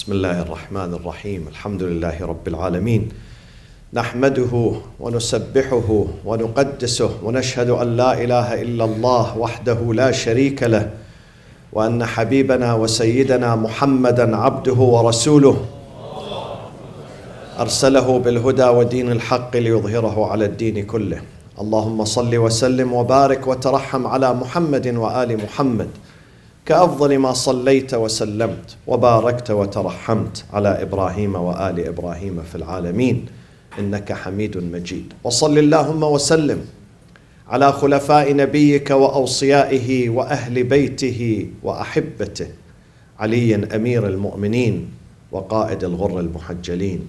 بسم الله الرحمن الرحيم الحمد لله رب العالمين نحمده ونسبحه ونقدسه ونشهد أن لا إله إلا الله وحده لا شريك له وأن حبيبنا وسيدنا محمدا عبده ورسوله أرسله بالهدى ودين الحق ليظهره على الدين كله. اللهم صل وسلم وبارك وترحم على محمد وآل محمد كأفضل ما صليت وسلمت وباركت وترحمت على إبراهيم وآل إبراهيم في العالمين إنك حميد مجيد. وصل اللهم وسلم على خلفاء نبيك وأوصيائه وأهل بيته وأحبته علي أمير المؤمنين وقائد الغر المحجلين،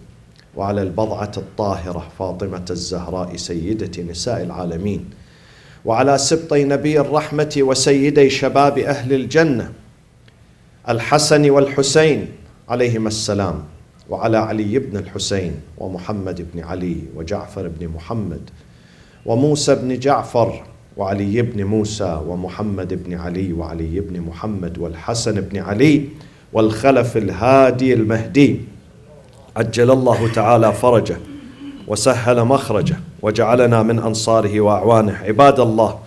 وعلى البضعة الطاهرة فاطمة الزهراء سيدة نساء العالمين، وعلى سبطي نبي الرحمة وسيدي شباب أهل الجنة الحسن والحسين عليهما السلام، وعلى علي بن الحسين ومحمد بن علي وجعفر بن محمد وموسى بن جعفر وعلي بن موسى ومحمد بن علي وعلي بن محمد والحسن بن علي والخلف الهادي المهدي عجل الله تعالى فرجه وسهل مخرجه وجعلنا من أنصاره وأعوانه. عباد الله،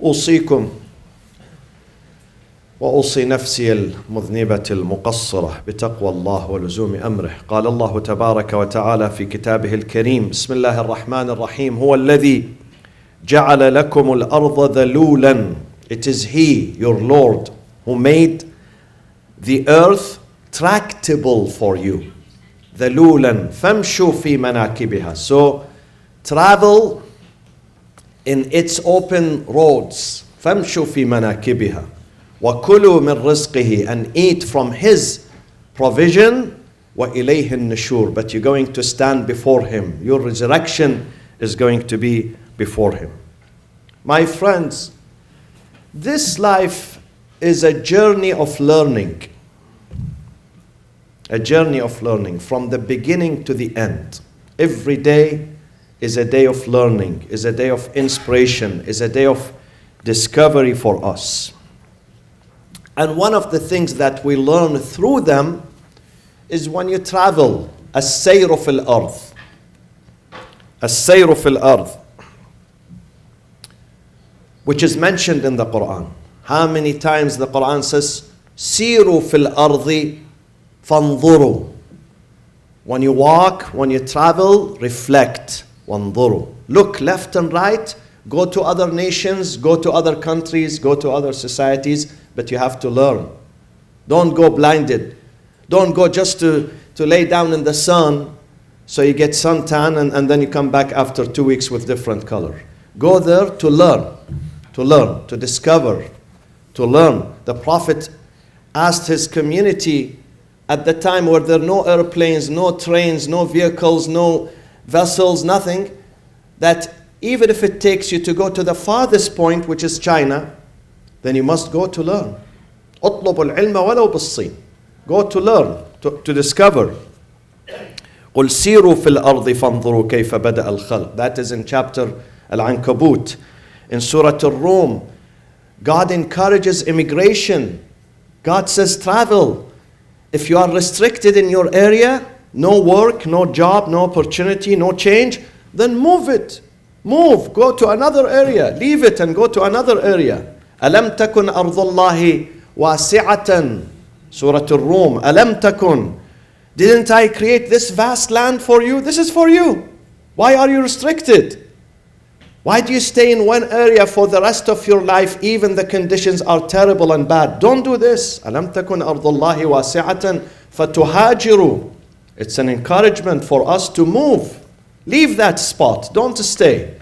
أوصيكم وأوصي نفسي المذنبة المقصرة بتقوى الله ولزوم أمره. قال الله تبارك وتعالى في كتابه الكريم: بسم الله الرحمن الرحيم. هو الذي جعل لكم الأرض ذلولا. It is He, your Lord, who made the earth tractable for you. ذلولا فامشوا في مناكبها. So travel in its open roads. فامشوا في مناكبها وكلوا من رزقه, and eat from his provision. وإليه النشور. But you're going to stand before him. Your resurrection is going to be before him. My friends, this life is a journey of learning. A journey of learning from the beginning to the end. Every day is a day of learning, is a day of inspiration, is a day of discovery for us. And one of the things that we learn through them is when you travel, السير في الأرض. السير في الأرض, which is mentioned in the Quran. How many times the Quran says, سيروا في الأرض فانظروا. When you walk, when you travel, reflect. وانظروا. Look left and right. Go to other nations, go to other countries, go to other societies, but you have to learn. Don't go blinded. Don't go just to lay down in the sun so you get suntan and then you come back after 2 weeks with different color. Go there to learn, to discover, to learn. The Prophet asked his community at the time where there are no airplanes, no trains, no vehicles, no vessels, nothing, that even if it takes you to go to the farthest point, which is China, then you must go to learn. اطلبوا العلم ولو بالصين. Go to learn, to discover. قل سيروا في الأرض فانظروا كيف بدأ الخلق. That is in chapter Al-Ankabut. In Surah Al-Rum, God encourages immigration. God says travel. If you are restricted in your area, no work, no job, no opportunity, no change, then move it. Move, go to another area. Leave it and go to another area. أَلَمْ تَكُنْ أَرْضُ اللَّهِ وَاسِعَةً. Surah Al-Rum. أَلَمْ تَكُنْ. Didn't I create this vast land for you? This is for you. Why are you restricted? Why do you stay in one area for the rest of your life even the conditions are terrible and bad? Don't do this. أَلَمْ تَكُنْ أَرْضُ اللَّهِ وَاسِعَةً فَتُهَاجِرُوا. It's an encouragement for us to move. Leave that spot. Don't stay.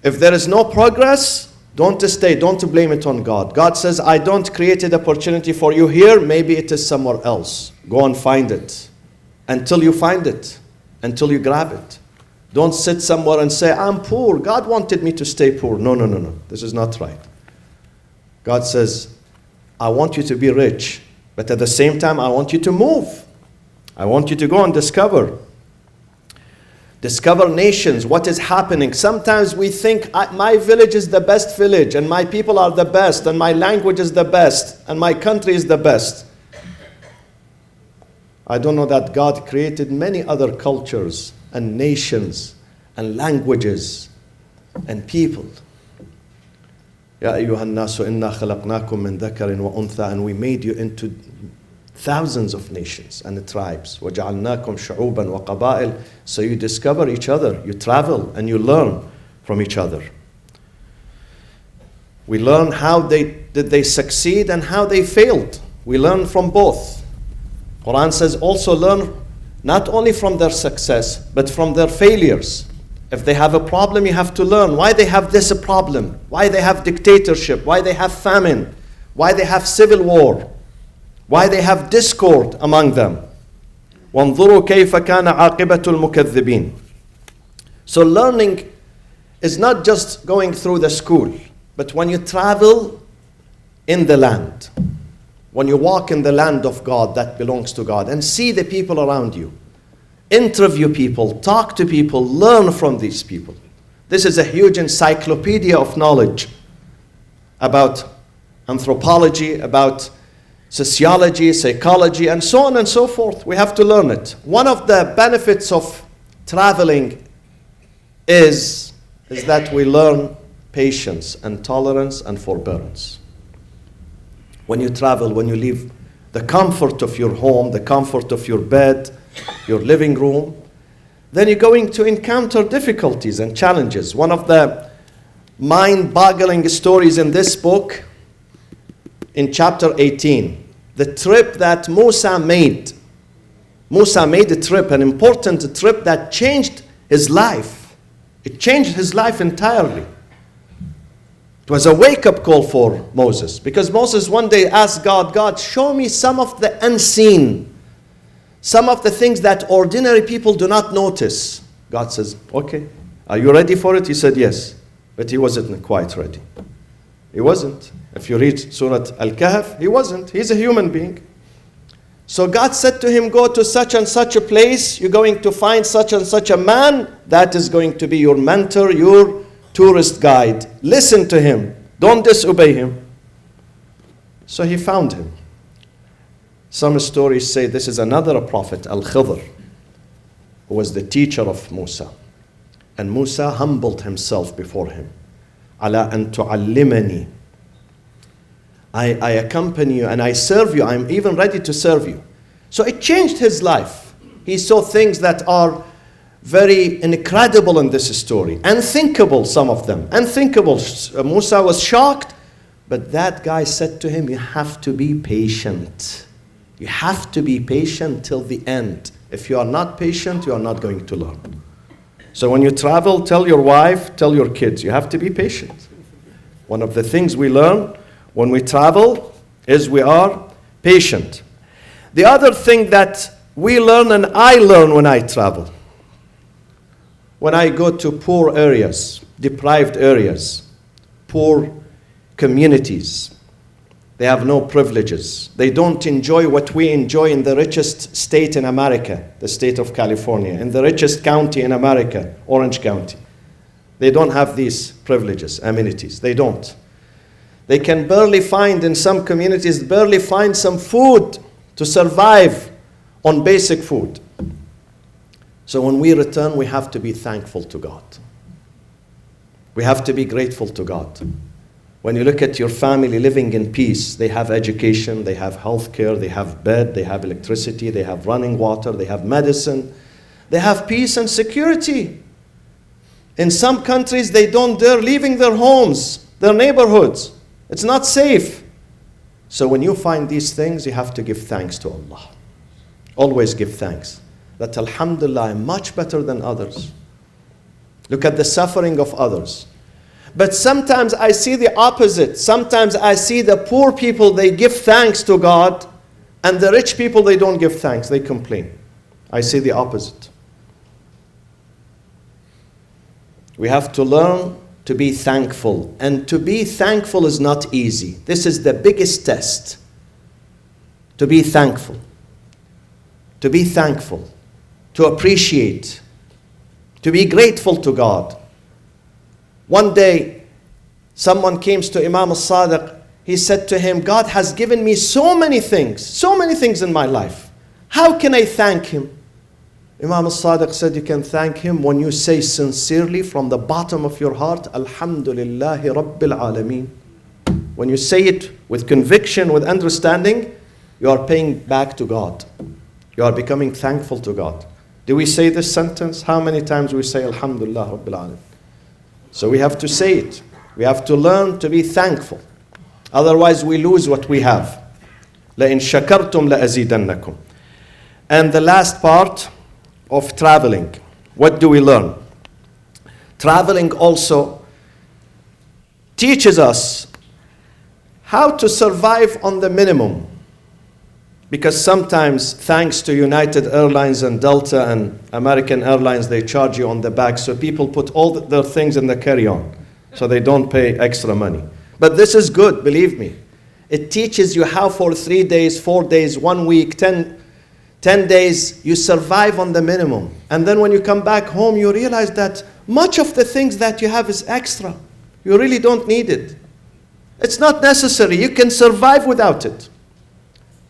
If there is no progress, don't stay. Don't blame it on God. God says, I don't create an opportunity for you here. Maybe it is somewhere else. Go and find it. Until you find it. Until you grab it. Don't sit somewhere and say, I'm poor. God wanted me to stay poor. No. This is not right. God says, I want you to be rich. But at the same time, I want you to move. I want you to go and discover. Discover nations, what is happening. Sometimes we think my village is the best village and my people are the best and my language is the best and my country is the best. I don't know that God created many other cultures and nations and languages and people. Ya ayyuhan nasu inna khalaqnakum min dhakarin wa untha, and we made you into thousands of nations and tribes. وَجَعَلْنَاكُمْ شُعُوبًا وَقَبَائِلَ. So you discover each other, you travel and you learn from each other. We learn how did they succeed and how they failed. We learn from both. Quran says also learn not only from their success, but from their failures. If they have a problem, you have to learn why they have this problem, why they have dictatorship, why they have famine, why they have civil war, why they have discord among them. وَانظُرُوا كَيْفَ كَانَ عَاقِبَةُ الْمُكَذِّبِينَ. So learning is not just going through the school, but when you travel in the land, when you walk in the land of God that belongs to God and see the people around you, interview people, talk to people, learn from these people. This is a huge encyclopedia of knowledge about anthropology, about sociology, psychology, and so on and so forth. We have to learn it. One of the benefits of traveling is that we learn patience and tolerance and forbearance. When you travel, when you leave the comfort of your home, the comfort of your bed, your living room, then you're going to encounter difficulties and challenges. One of the mind-boggling stories in this book, in chapter 18, the trip that Musa made. Musa made a trip, an important trip that changed his life. It changed his life entirely. It was a wake-up call for Moses, because Moses one day asked God, God, show me some of the unseen, some of the things that ordinary people do not notice. God says, okay, are you ready for it? He said, yes. But he wasn't quite ready. He wasn't. If you read Surah Al-Kahf, he wasn't. He's a human being. So God said to him, go to such and such a place. You're going to find such and such a man. That is going to be your mentor, your tourist guide. Listen to him. Don't disobey him. So he found him. Some stories say this is another prophet, Al-Khidr, who was the teacher of Musa. And Musa humbled himself before him. Ala an tu'allimani. I accompany you and I serve you. I'm even ready to serve you. So it changed his life. He saw things that are very incredible in this story. Unthinkable, some of them. Unthinkable. Musa was shocked. But that guy said to him, you have to be patient. You have to be patient till the end. If you are not patient, you are not going to learn. So when you travel, tell your wife, tell your kids, you have to be patient. One of the things we learn when we travel is we are patient. The other thing that we learn and I learn when I travel, when I go to poor areas, deprived areas, poor communities, they have no privileges. They don't enjoy what we enjoy in the richest state in America, the state of California, in the richest county in America, Orange County. They don't have these privileges, amenities. They don't. They can barely find, in some communities, barely find some food to survive on basic food. So when we return, we have to be thankful to God. We have to be grateful to God. When you look at your family living in peace, they have education, they have health care, they have bed, they have electricity, they have running water, they have medicine, they have peace and security. In some countries, they don't dare leaving their homes, their neighborhoods. It's not safe. So when you find these things, you have to give thanks to Allah. Always give thanks. That alhamdulillah, I'm much better than others. Look at the suffering of others. But sometimes I see the opposite. Sometimes I see the poor people, they give thanks to God, and the rich people, they don't give thanks, they complain. I see the opposite. We have to learn to be thankful. And to be thankful is not easy. This is the biggest test. To be thankful. To be thankful. To appreciate. To be grateful to God. One day, someone came to Imam al-Sadiq. He said to him, God has given me so many things in my life. How can I thank him? Imam al-Sadiq said you can thank him when you say sincerely from the bottom of your heart, Alhamdulillahi Rabbil Alameen. When you say it with conviction, with understanding, you are paying back to God. You are becoming thankful to God. Do we say this sentence? How many times we say Alhamdulillah Rabbil Alameen? So we have to say it. We have to learn to be thankful. Otherwise we lose what we have. لَإِن شَكَرْتُمْ لَأَزِيدَنَّكُمْ. And the last part of traveling. What do we learn? Traveling also teaches us how to survive on the minimum. Because sometimes, thanks to United Airlines and Delta and American Airlines, they charge you on the back. So people put all their things in the carry-on. So they don't pay extra money. But this is good, believe me. It teaches you how for 3 days, 4 days, 1 week, 10 days, you survive on the minimum. And then when you come back home, you realize that much of the things that you have is extra. You really don't need it. It's not necessary. You can survive without it.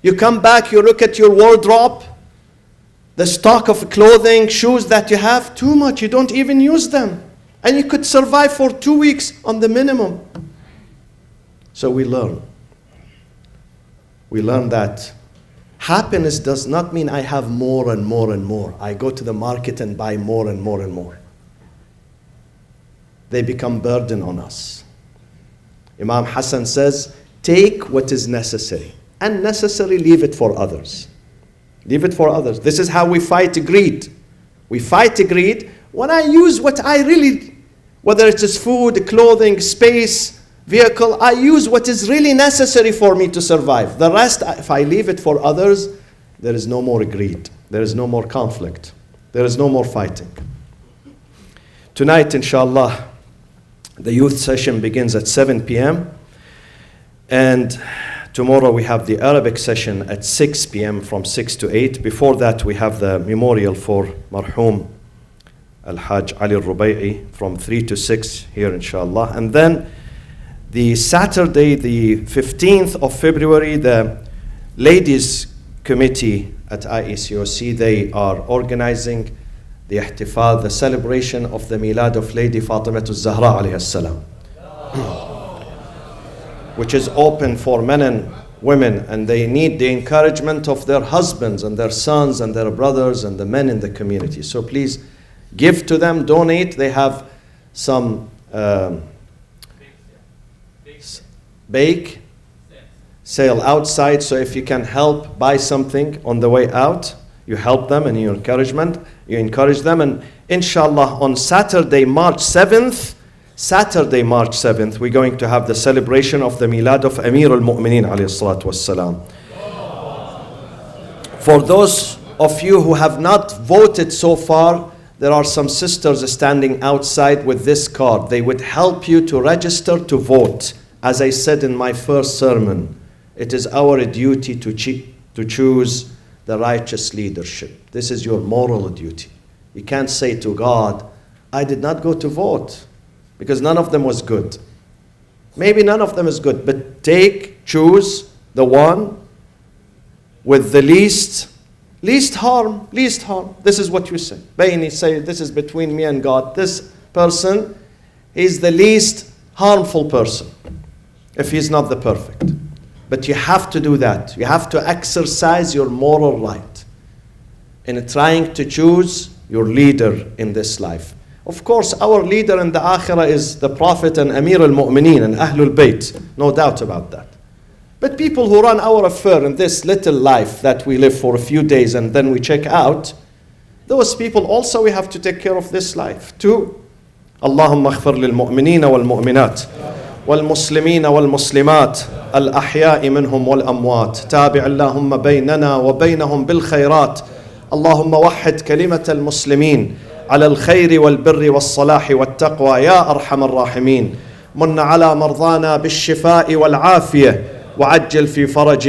You come back, you look at your wardrobe, the stock of clothing, shoes that you have, too much. You don't even use them. And you could survive for 2 weeks on the minimum. So we learn. We learn that happiness does not mean I have more and more and more. I go to the market and buy more and more and more. They become burden on us. Imam Hassan says, take what is necessary. Unnecessary, leave it for others. Leave it for others. This is how we fight greed. We fight greed when I use what I really, whether it is food, clothing, space, vehicle, I use what is really necessary for me to survive. The rest, if I leave it for others, there is no more greed. There is no more conflict. There is no more fighting. Tonight, inshallah, the youth session begins at 7 p.m. And tomorrow we have the Arabic session at 6 p.m. from 6 to 8. Before that, we have the memorial for Marhum Al-Hajj Ali Al-Rubay'i from 3 to 6 here, inshallah. And then the Saturday, the 15th of February, the Ladies Committee at IECOC, they are organizing the ihtifal, the celebration of the Milad of Lady Fatima al-Zahra alayhi salam, which is open for men and women, and they need the encouragement of their husbands and their sons and their brothers and the men in the community. So please give to them, donate. They have some bake sale outside, so if you can help buy something on the way out, you help them and you encourage them. And inshallah on Saturday, March 7th, we're going to have the celebration of the Milad of Amir al-Mu'mineen alayhi salatu wassalam. For those of you who have not voted so far, there are some sisters standing outside with this card. They would help you to register to vote. As I said in my first sermon, it is our duty to choose the righteous leadership. This is your moral duty. You can't say to God, I did not go to vote, because none of them was good. Maybe none of them is good, but choose the one with the least harm. This is what you say. Bayni, say, this is between me and God. This person is the least harmful person, if he's not the perfect. But you have to do that. You have to exercise your moral right in trying to choose your leader in this life. Of course, our leader in the Akhirah is the Prophet and Amir al-Mu'mineen and Ahlul Bayt. No doubt about that. But people who run our affair in this little life that we live for a few days and then we check out, those people also we have to take care of this life too. Allahumma aghfir lil mu'minina wal mu'minat wal muslimina wal muslimat al ahya'i minhum wal amwat. Tabi' Allahumma baynana wa baynahum bil khayrat. Allahumma wahhid kalimat al muslimin على الخير والبر والصلاح والتقوى يا أرحم الراحمين. من على مرضانا بالشفاء والعافية وعجل في فرج